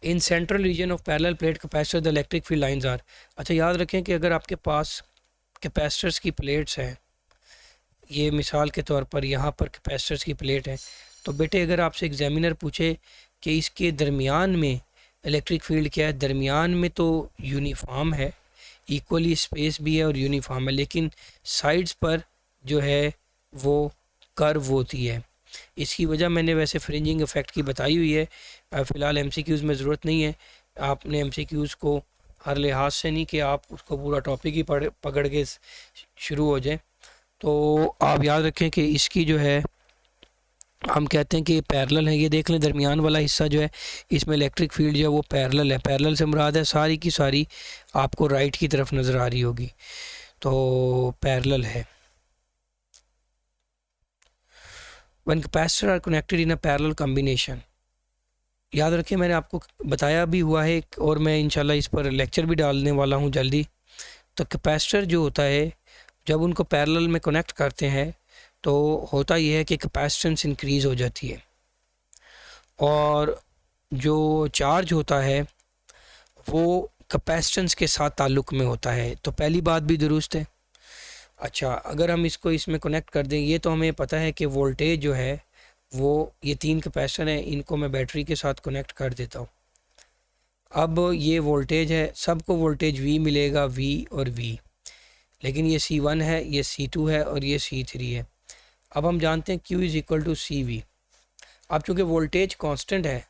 In central region of parallel plate capacitor the electric field lines are. अच्छा याद रखें कि अगर आपके पास कैपेसिटर्स की प्लेट्स हैं, ये मिसाल के तौर पर यहाँ पर कैपेसिटर्स की प्लेट है, तो बेटे अगर आपसे एग्जामिनर पूछे कि इसके दरमियान में इलेक्ट्रिक फील्ड क्या है, दरमियान में तो यूनिफॉर्म है, इक्वली स्पेस भी है और यूनिफॉर्म है, लेकिन साइड्स पर जो है वो कर्व होती है। इसकी वजह मैंने वैसे फ्रिंजिंग इफ़ेक्ट की बताई हुई है, फ़िलहाल एमसीक्यूज़ में ज़रूरत नहीं है। आपने एमसीक्यूज़ को हर लिहाज से नहीं कि आप उसको पूरा टॉपिक ही पकड़ के शुरू हो जाए। तो आप याद रखें कि इसकी जो है हम कहते हैं कि ये पैरेलल है। ये देख लें दरमियान वाला हिस्सा जो है इसमें इलेक्ट्रिक फील्ड जो है वो पैरेलल है। पैरेलल से मुराद है सारी की सारी आपको राइट की तरफ नज़र आ रही होगी, तो पैरेलल है। When capacitor are connected in a parallel combination, याद रखें मैंने आपको बताया भी हुआ है और मैं इंशाल्लाह इस पर लेक्चर भी डालने वाला हूँ जल्दी। तो कैपेसिटर जो होता है जब उनको पैरेलल में कनेक्ट करते हैं तो होता यह है कि कैपेसिटेंस इंक्रीज़ हो जाती है, और जो चार्ज होता है वो कैपेसिटेंस के साथ ताल्लुक़ में होता है। तो पहली बात भी दुरुस्त है। अच्छा अगर हम इसको इसमें कनेक्ट कर दें, ये तो हमें पता है कि वोल्टेज जो है वो ये तीन कैपेसिटर हैं, इनको मैं बैटरी के साथ कनेक्ट कर देता हूँ। अब ये वोल्टेज है, सबको वोल्टेज V मिलेगा, V और V, लेकिन ये C1 है, ये C2 है और ये C3 है। अब हम जानते हैं Q is equal to CV। अब चूँकि वोल्टेज कांस्टेंट है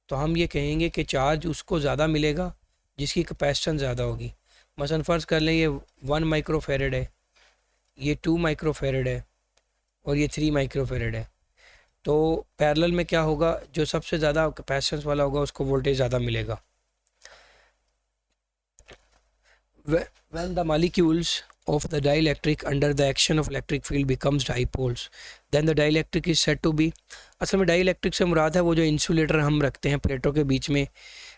तो हम ये कहेंगे कि चार्ज उसको ज़्यादा मिलेगा जिसकी कैपेसिटेंस ज़्यादा होगी। मसलन फ़र्ज़ कर लें ये 1 माइक्रोफेरेड है, ये 2 माइक्रोफेरेड है और ये 3 माइक्रोफेरेड है। तो पैरेलल में क्या होगा, जो सबसे ज़्यादा कैपेसिटेंस वाला होगा उसको वोल्टेज ज़्यादा मिलेगा। When the molecules of the dielectric under the action of electric field becomes dipoles, then the dielectric is said to be। असल में डाइलेक्ट्रिक से मुराद है वो जो इंसुलेटर हम रखते हैं प्लेटों के बीच में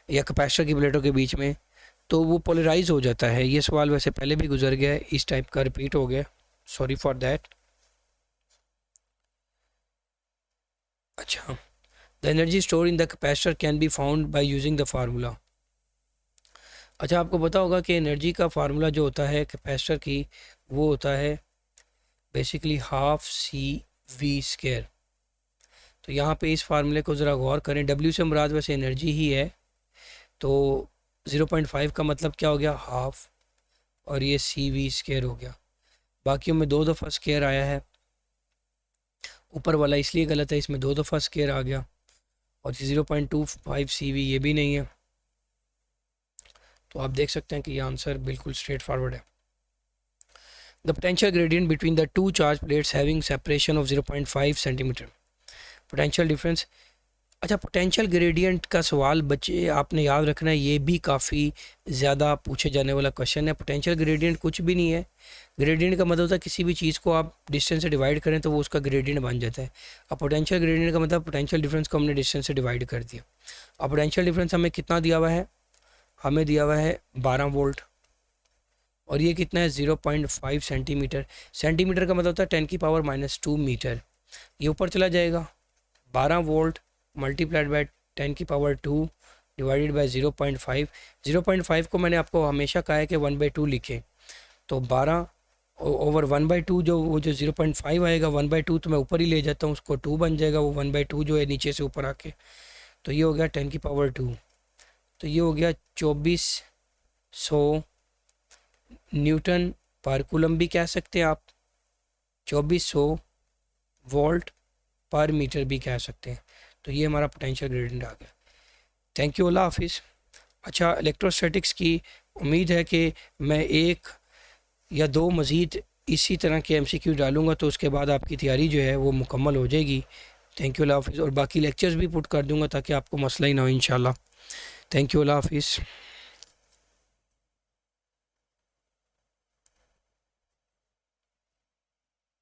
या कैपेसिटर की प्लेटों के बीच में, तो वो पोलराइज हो जाता है। ये सवाल वैसे पहले भी गुजर गया है, इस टाइप का रिपीट हो गया, सॉरी फॉर दैट। अच्छा, the energy store in the capacitor can be found by using the formula. अच्छा आपको पता होगा कि एनर्जी का फार्मूला जो होता है कैपेसिटर की वो होता है बेसिकली हाफ CV²। तो यहाँ पे इस फार्मूले को ज़रा गौर करें। W से मुराद वैसे एनर्जी ही है, तो 0.5 का मतलब क्या हो गया, हाफ, और ये CV² हो गया। बाकियों में 2 दफ़ा स्क्वायर आया है, ऊपर वाला इसलिए गलत है, इसमें 2 दफ़ा स्क्वायर आ गया, और 0.25 CV ये भी नहीं है। तो आप देख सकते हैं कि ये आंसर बिल्कुल स्ट्रेट फॉरवर्ड है। The potential gradient between the two charge plates having separation of 0.5 centimetre. Potential difference अच्छा, पोटेंशियल ग्रेडियंट का सवाल बच्चे आपने याद रखना है, ये भी काफ़ी ज़्यादा पूछे जाने वाला क्वेश्चन है। पोटेंशियल ग्रेडियंट कुछ भी नहीं है। ग्रेडियंट का मतलब होता है किसी भी चीज़ को आप डिस्टेंस से डिवाइड करें तो वो उसका ग्रेडियंट बन जाता है। अब पोटेंशियल ग्रेडियंट का मतलब पोटेंशियल डिफरेंस को हमने डिस्टेंस से डिवाइड कर दिया। अब पोटेंशियल डिफरेंस हमें कितना दिया हुआ है, हमें दिया हुआ है 12 वोल्ट, और ये कितना है 0.5 सेंटीमीटर। सेंटीमीटर का मतलब होता है 10⁻⁻² मीटर। ये ऊपर चला जाएगा, 12 volt multiplied by 10⁻² divided by 0.5। 0.5 को मैंने आपको हमेशा कहा है कि 1/2 लिखें, तो 12 ओवर 1/2, जो वो जो 0.5 आएगा 1/2 तो मैं ऊपर ही ले जाता हूँ, उसको 2 बन जाएगा, वो 1/2 जो है नीचे से ऊपर आके, तो ये हो गया 10⁻²। तो ये हो गया 2400 न्यूटन पर कूलम भी कह सकते हैं आप, 2400 वोल्ट पर मीटर भी कह सकते हैं। तो ये हमारा पोटेंशियल ग्रेडियंट आ गया। थैंक यू, अल्लाह हाफिज़। अच्छा, इलेक्ट्रोस्टैटिक्स की उम्मीद है कि मैं 1 या 2 मज़ीद इसी तरह के एमसीक्यू डालूंगा, तो उसके बाद आपकी तैयारी जो है वो मुकम्मल हो जाएगी। थैंक यू, अल्लाह हाफिज़। और बाकी लेक्चर्स भी पुट कर दूंगा ताकि आपको मसला ही ना हो इंशाल्लाह। थैंक यू, अल्लाह हाफिज़।